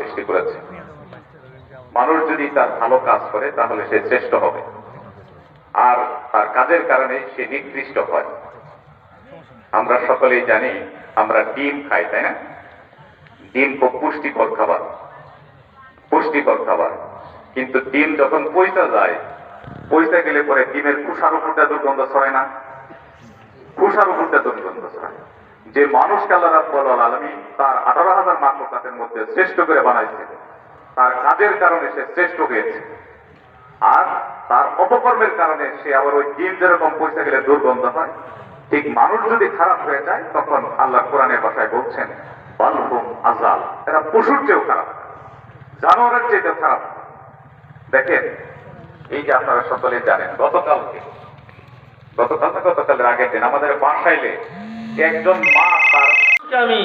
সৃষ্টি করেছে। মানুষ যদি তার ভালো কাজ করে তাহলে সে শ্রেষ্ঠ হবে, আর তার কাজের কারণে সে নিকৃষ্ট হয়। আমরা সকলেই জানি আমরা ডিম খাই, তাই না? ডিম খুব পুষ্টিকর খাবার, পুষ্টিকর খাবার। কিন্তু ডিম যখন পয়সা যায়, পয়সা গেলে পরে ডিমের খোসার উপরটা দুর্গন্ধ ছড়ায় না? খোসার উপরটা দুর্গন্ধ ছড়ায়। যে মানুষকে আল্লাহ রাব্বুল আলামিন তার 18,000 মাখলুকাতের মধ্যে শ্রেষ্ঠ করে বানাইছে, তার কাজের কারণে সে শ্রেষ্ঠ হয়েছে, আর তার অপকর্মের কারণে সে আবার ওই ডিম যেরকম পয়সা গেলে দুর্গন্ধ হয়, ঠিক মানুষ যদি খারাপ হয়ে যায় তখন আল্লাহ কোরআনের ভাষায় বলছেন বালহুম আযাল, এরা পশুর চেয়েও খারাপ, জানোয়ারের চেয়েও খারাপ। দেখেন, এই যে আপনারা সকলে জানেন গতকালের আগের দিন আমাদের বাসাইলে একজন মা তার আমি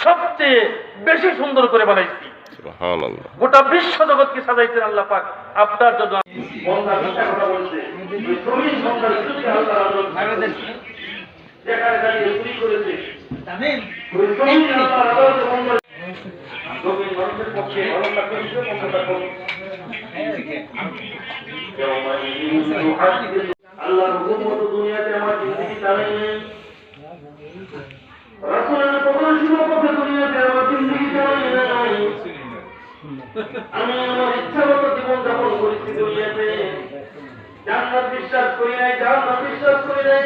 সবচেয়ে বেশি সুন্দর করে বানাইছি। সুবহানাল্লাহ। গোটা বিশ্ব জগৎকে সাজাইছেন আল্লাহ পাক আপনার জন্য। আল্লাহর হুকুম মতো দুনিয়াতে আমার জিন্দেগি চালাই নাই, রাসূলের প্রকাশিত পথে দুনিয়াতে আমার জিন্দেগি চালাই নাই। আমি আমার ইচ্ছা মতো জীবন যাপন করেছি দুনিয়াতে। জান্নাত বিশ্বাস করি নাই, জাহান্নাম বিশ্বাস করি নাই।